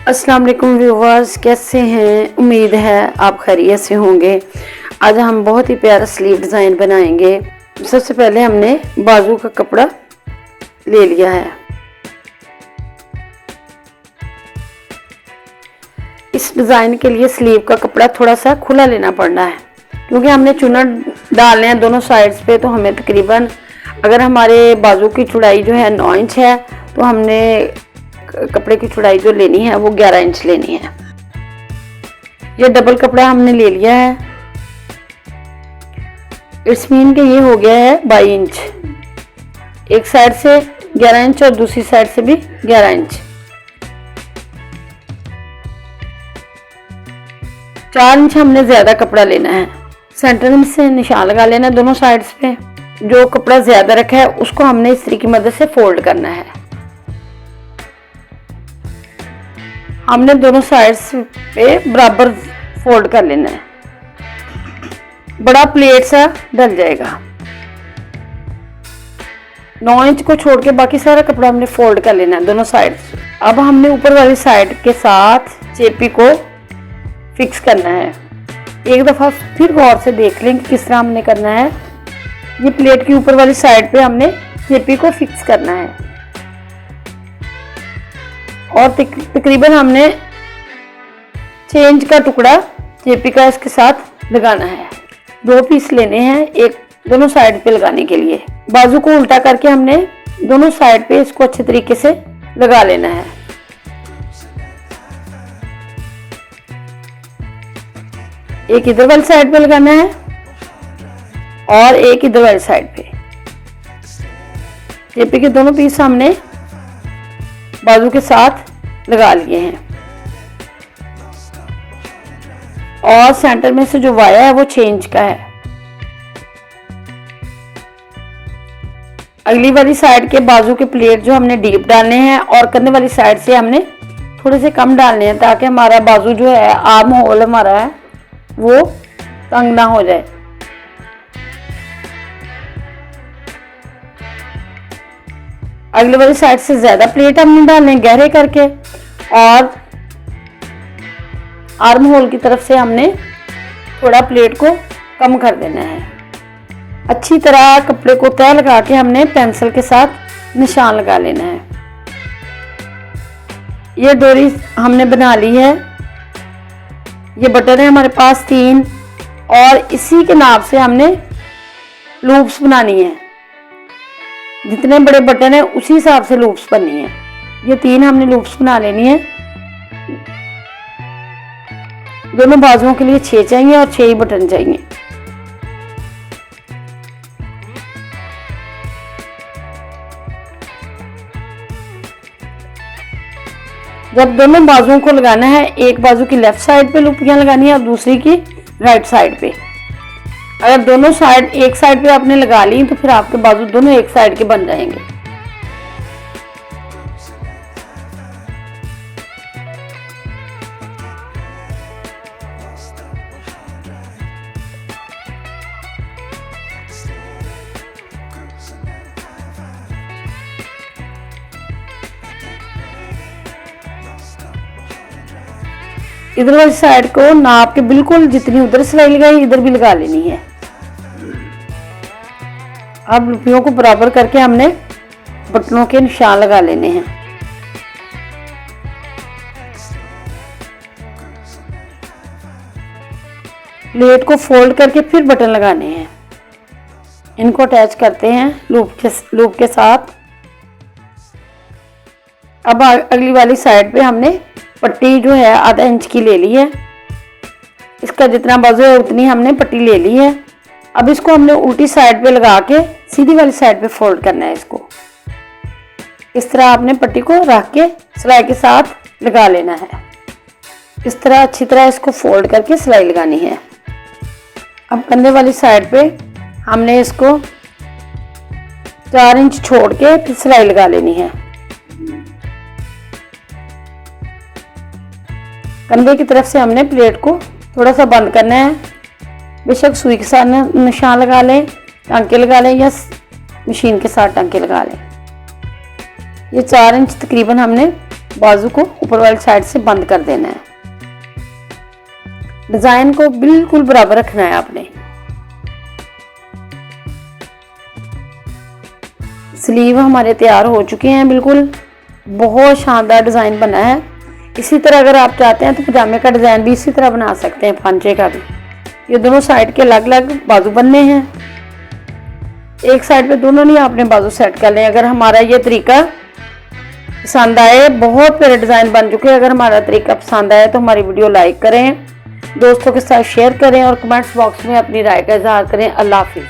अस्सलाम वालेकुम व्यूवर्स, कैसे हैं? उम्मीद है आप खैरियत से होंगे। आज हम बहुत ही प्यारा स्लीव डिज़ाइन बनाएंगे। सबसे पहले हमने बाजू का कपड़ा ले लिया है। इस डिज़ाइन के लिए स्लीव का कपड़ा थोड़ा सा खुला लेना पड़ना है, क्योंकि हमने चुनर डालने हैं दोनों साइड्स पे। तो हमें तकरीबन, अगर हमारे बाजू की चौड़ाई जो है 9 इंच है, तो हमने कपड़े की चौड़ाई जो लेनी है वो 11 इंच लेनी है। ये डबल कपड़ा हमने ले लिया है। इट्स मीन के ये हो गया है 22 इंच, एक साइड से 11 इंच और दूसरी साइड से भी 11 इंच। 4 इंच हमने ज्यादा कपड़ा लेना है। सेंटर में से निशान लगा लेना दोनों साइड्स पे। जो कपड़ा ज्यादा रखा है उसको हमने इस्त्री की मदद से फोल्ड करना है। हमने दोनों साइड्स पे बराबर फोल्ड कर लेना है। बड़ा प्लेट सा डल जाएगा। 9 इंच को छोड़ के बाकी सारा कपड़ा हमने फोल्ड कर लेना है दोनों साइड से। अब हमने ऊपर वाली साइड के साथ चेपी को फिक्स करना है। एक दफा फिर गौर से देख लें कि किस तरह हमने करना है। ये प्लेट की ऊपर वाली साइड पे हमने चेपी को फिक्स करना है और तकरीबन हमने 6 इंच का टुकड़ा चेपी का इसके साथ लगाना है। 2 पीस लेने हैं एक दोनों साइड पे लगाने के लिए। बाजू को उल्टा करके हमने दोनों साइड पे इसको अच्छे तरीके से लगा लेना है। एक इधर वाली साइड पे लगाना है और एक इधर वाली साइड पे। चेपी के दोनों पीस हमने बाजू के साथ लगा लिए हैं और सेंटर में से जो वाया है वो 6 इंच का है। अगली वाली साइड के बाजू के प्लेट जो हमने डीप डालने हैं और कंधे वाली साइड से हमने थोड़े से कम डालने हैं, ताकि हमारा बाजू जो है, आर्म होल हमारा है, वो तंग ना हो जाए। अगली वाली साइड से ज्यादा प्लेट हमने डालने गहरे करके और आर्म होल की तरफ से हमने थोड़ा प्लेट को कम कर देना है। अच्छी तरह कपड़े को तय लगा के हमने पेंसिल के साथ निशान लगा लेना है। ये डोरी हमने बना ली है। ये बटन है हमारे पास 3 और इसी के नाप से हमने लूप्स बनानी है। जितने बड़े बटन है उसी हिसाब से लूप्स बननी है। ये 3 हमने लूप्स बना लेनी है। दोनों बाजुओं के लिए 6 चाहिए और 6 ही बटन चाहिए। जब दोनों बाजुओं को लगाना है, एक बाजू की लेफ्ट साइड पे लूपियां लगानी है और दूसरी की राइट साइड पे। अगर दोनों साइड एक साइड पे आपने लगा ली तो फिर आपके बाजू दोनों एक साइड के बन जाएंगे। इधर वाली साइड को नाप के बिल्कुल जितनी उधर सिलाई लगाई इधर भी लगा लेनी है। अब लुपियों को बराबर करके हमने बटनों के निशान लगा लेने हैं। प्लेट को फोल्ड करके फिर बटन लगाने हैं। इनको अटैच करते हैं लूप के साथ। अब अगली वाली साइड पे हमने पट्टी जो है आधा इंच की ले ली है। इसका जितना बाजू है उतनी हमने पट्टी ले ली है। अब इसको हमने उल्टी साइड पे लगा के सीधी वाली साइड पे फोल्ड करना है। इसको इस तरह आपने पट्टी को रख के सिलाई के साथ लगा लेना है। इस तरह अच्छी तरह इसको फोल्ड करके सिलाई लगानी है। अब कंधे वाली साइड पे हमने इसको 4 इंच छोड़ के फिर सिलाई लगा लेनी है। कंधे की तरफ से हमने प्लेट को थोड़ा सा बंद करना है। बेशक सुई के साथ निशान लगा लें, टांके लगा लें या मशीन के साथ टांके लगा लें। ये 4 इंच तकरीबन हमने बाजू को ऊपर वाली साइड से बंद कर देना है। डिजाइन को बिल्कुल बराबर रखना है आपने। स्लीव हमारे तैयार हो चुके हैं, बिल्कुल बहुत शानदार डिजाइन बना है। इसी तरह अगर आप चाहते हैं तो पजामे का डिजाइन भी इसी तरह बना सकते हैं, पांचे का भी। ये दोनों साइड के अलग अलग बाजू बनने हैं, एक साइड पे दोनों नहीं आपने बाजू सेट कर लें। अगर हमारा ये तरीका पसंद आए, बहुत प्यारे डिजाइन बन चुके हैं। अगर हमारा तरीका पसंद आए तो हमारी वीडियो लाइक करें, दोस्तों के साथ शेयर करें और कमेंट्स बॉक्स में अपनी राय का इजहार करें। अल्लाह हाफिज़।